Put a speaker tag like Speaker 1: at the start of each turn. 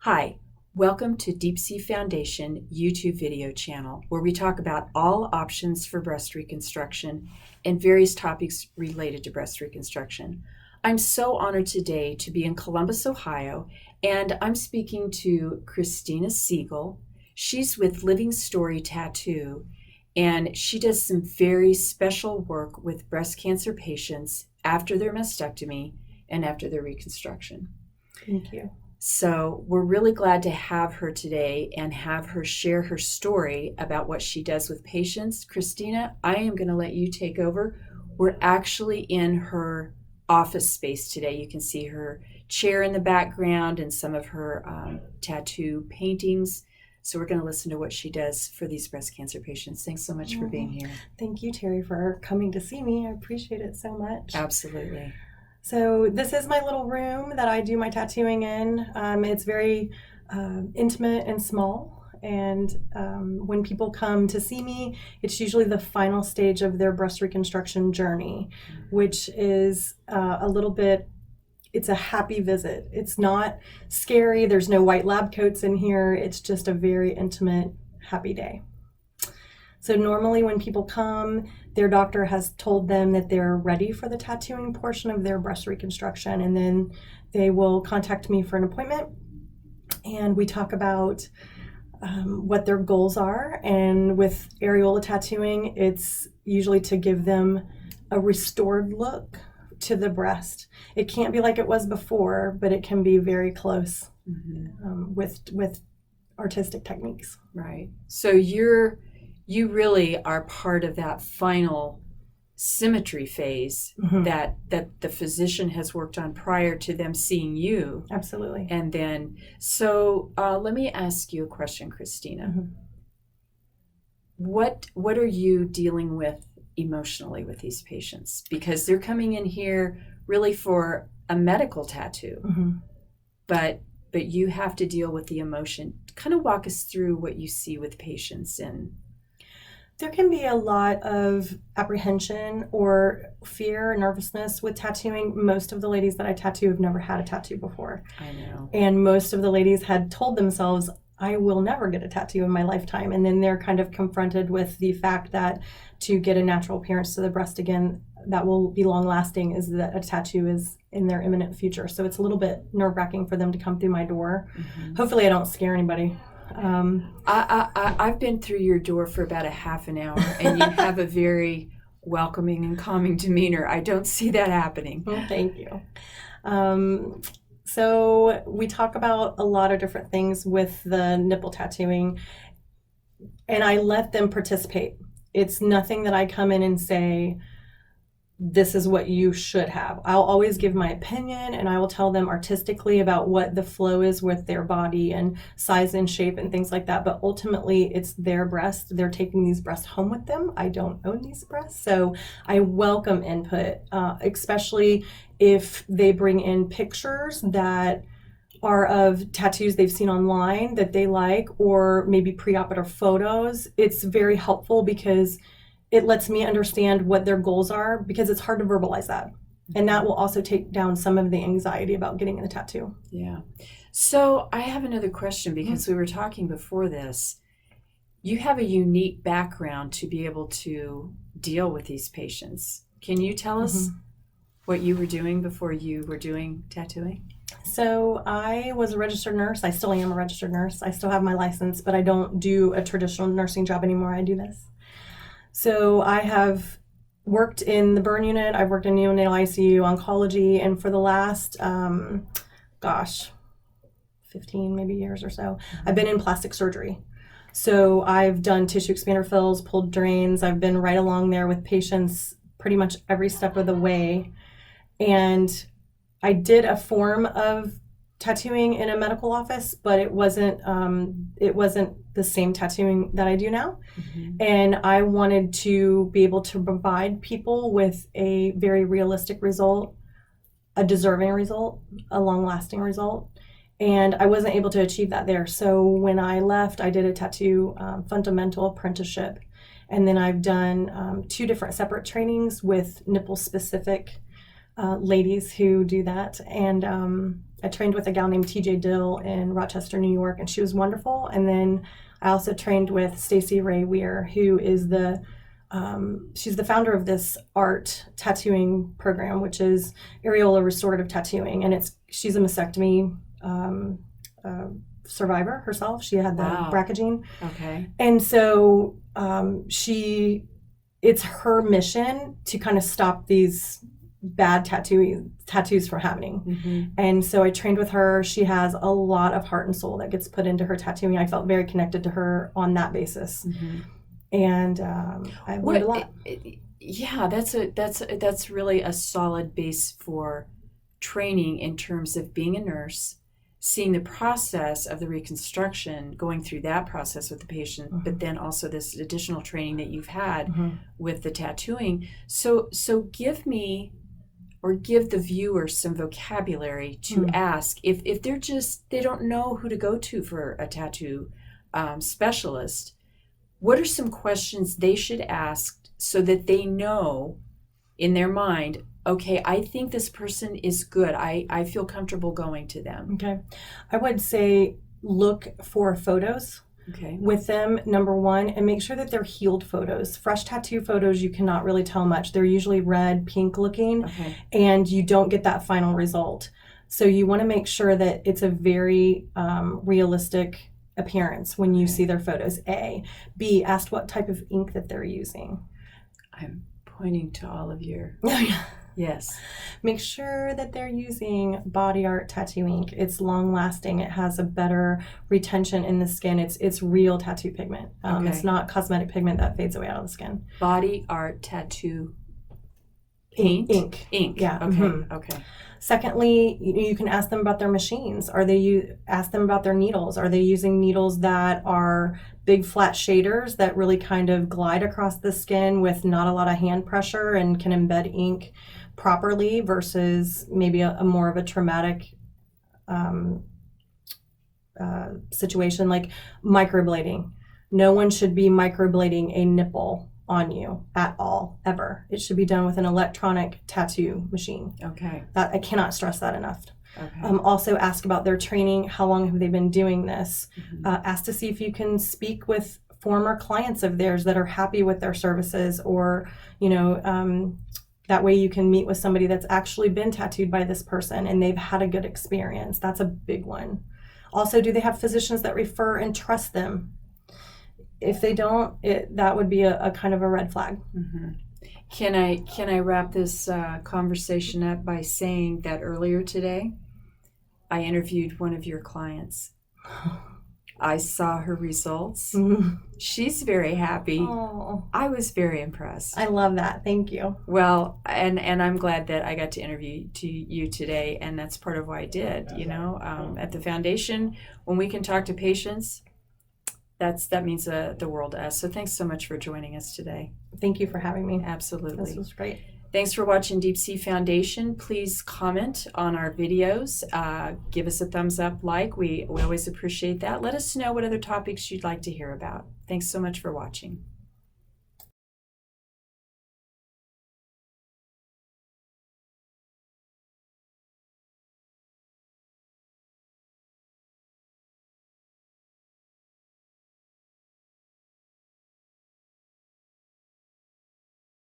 Speaker 1: Hi, welcome to Deep Sea Foundation YouTube video channel, where we talk about all options for breast reconstruction and various topics related to breast reconstruction. I'm so honored today to be in Columbus, Ohio, and I'm speaking to Christina Siegel. She's with Living Story Tattoo, and she does some very special work with breast cancer patients after their mastectomy and after their reconstruction.
Speaker 2: Thank you.
Speaker 1: So we're really glad to have her today and have her share her story about what she does with patients. Christina, I am going to let you take over. We're actually in her office space today. You can see her chair in the background and some of her tattoo paintings. So we're going to listen to what she does for these breast cancer patients. Thanks so much for being here.
Speaker 2: Thank you, Terry, for coming to see me. I appreciate it so much.
Speaker 1: Absolutely.
Speaker 2: So this is my little room that I do my tattooing in. It's very intimate and small. And when people come to see me, it's usually the final stage of their breast reconstruction journey, which is a little bit, it's a happy visit. It's not scary. There's no white lab coats in here. It's just a very intimate, happy day. So normally when people come, their doctor has told them that they're ready for the tattooing portion of their breast reconstruction, and then they will contact me for an appointment, and we talk about what their goals are. And with areola tattooing, it's usually to give them a restored look to the breast. It can't be like it was before, but it can be very close with artistic techniques.
Speaker 1: Right. So you really are part of that final symmetry phase that the physician has worked on prior to them seeing you.
Speaker 2: Absolutely.
Speaker 1: And then, so let me ask you a question, Christina. What are you dealing with emotionally with these patients? Because they're coming in here really for a medical tattoo, but you have to deal with the emotion. Kind of walk us through what you see with patients. And
Speaker 2: there can be a lot of apprehension or fear, nervousness with tattooing. Most of the ladies that I tattoo have never had a tattoo before.
Speaker 1: I know.
Speaker 2: And most of the ladies had told themselves, I will never get a tattoo in my lifetime. And then they're kind of confronted with the fact that to get a natural appearance to the breast again, that will be long lasting, is that a tattoo is in their imminent future. So it's a little bit nerve wracking for them to come through my door. Hopefully I don't scare anybody.
Speaker 1: I've been through your door for about a half an hour, and you have a very welcoming and calming demeanor. I don't see that happening.
Speaker 2: Well, thank you. So we talk about a lot of different things with the nipple tattooing, and I let them participate. It's nothing that I come in and say, this is what you should have. I'll always give my opinion, and I will tell them artistically about what the flow is with their body and size and shape and things like that. But ultimately, it's their breast. They're taking these breasts home with them. I don't own these breasts. So I welcome input, especially if they bring in pictures that are of tattoos they've seen online that they like, or maybe preoperative photos. It's very helpful because it lets me understand what their goals are, because it's hard to verbalize that. And that will also take down some of the anxiety about getting a tattoo.
Speaker 1: Yeah. So I have another question, because we were talking before this. You have a unique background to be able to deal with these patients. Can you tell us what you were doing before you were doing tattooing?
Speaker 2: So I was a registered nurse. I still am a registered nurse. I still have my license, but I don't do a traditional nursing job anymore. I do this. So I have worked in the burn unit, I've worked in neonatal ICU, oncology, and for the last, 15 maybe years or so, I've been in plastic surgery. So I've done tissue expander fills, pulled drains. I've been right along there with patients pretty much every step of the way. And I did a form of tattooing in a medical office, but it wasn't the same tattooing that I do now. And I wanted to be able to provide people with a very realistic result, a deserving result, a long-lasting result. And I wasn't able to achieve that there. So when I left, I did a tattoo fundamental apprenticeship. And then I've done 2 different separate trainings with nipple-specific ladies who do that. And I trained with a gal named TJ Dill in Rochester, New York, and she was wonderful. And then I also trained with Stacey Ray Weir, who is she's the founder of this art tattooing program, which is areola restorative tattooing, and she's a mastectomy survivor herself. She had the BRCA gene.
Speaker 1: Okay.
Speaker 2: And so it's her mission to kind of stop these bad tattoos from happening.
Speaker 1: Mm-hmm.
Speaker 2: And so I trained with her. She has a lot of heart and soul that gets put into her tattooing. I felt very connected to her on that basis.
Speaker 1: Mm-hmm.
Speaker 2: And I learned a lot.
Speaker 1: Yeah, that's really a solid base for training in terms of being a nurse, seeing the process of the reconstruction, going through that process with the patient, mm-hmm. but then also this additional training that you've had mm-hmm. with the tattooing. So give me or give the viewer some vocabulary to mm-hmm. ask if they don't know who to go to for a tattoo specialist. What are some questions they should ask so that they know in their mind, okay, I think this person is good. I feel comfortable going to them.
Speaker 2: Okay. I would say look for photos with them, number one, and make sure that they're healed photos. Fresh tattoo photos, you cannot really tell much. They're usually red, pink looking, and you don't get that final result. So you want to make sure that it's a very realistic appearance when you see their photos. A. B. Ask what type of ink that they're using.
Speaker 1: I'm pointing to all of your... Yes.
Speaker 2: Make sure that they're using body art tattoo ink. It's long lasting. It has a better retention in the skin. It's real tattoo pigment. It's not cosmetic pigment that fades away out of the skin.
Speaker 1: Body art tattoo paint?
Speaker 2: Ink.
Speaker 1: Yeah. Okay.
Speaker 2: Mm-hmm.
Speaker 1: Okay.
Speaker 2: Secondly, you can ask them about their machines. Ask them about their needles. Are they using needles that are big flat shaders that really kind of glide across the skin with not a lot of hand pressure and can embed ink properly versus maybe a more of a traumatic situation like microblading? No one should be microblading a nipple on you at all, ever. It should be done with an electronic tattoo machine.
Speaker 1: Okay.
Speaker 2: I cannot stress that enough.
Speaker 1: Okay.
Speaker 2: Also ask about their training. How long have they been doing this?
Speaker 1: Mm-hmm.
Speaker 2: Ask to see if you can speak with former clients of theirs that are happy with their services, or, that way you can meet with somebody that's actually been tattooed by this person and they've had a good experience. That's a big one. Also, do they have physicians that refer and trust them? If they don't, that would be a kind of a red flag.
Speaker 1: Mm-hmm. Can I wrap this conversation up by saying that earlier today, I interviewed one of your clients. I saw her results.
Speaker 2: Mm-hmm.
Speaker 1: She's very happy.
Speaker 2: Oh.
Speaker 1: I was very impressed.
Speaker 2: I love that. Thank you.
Speaker 1: Well, and I'm glad that I got to interview you today, and that's part of why I did. At the foundation, when we can talk to patients, that means the world to us. So thanks so much for joining us today.
Speaker 2: Thank you for having me.
Speaker 1: Absolutely.
Speaker 2: This was great.
Speaker 1: Thanks for watching Deep Sea Foundation. Please comment on our videos. Give us a thumbs up, like. We always appreciate that. Let us know what other topics you'd like to hear about. Thanks so much for watching.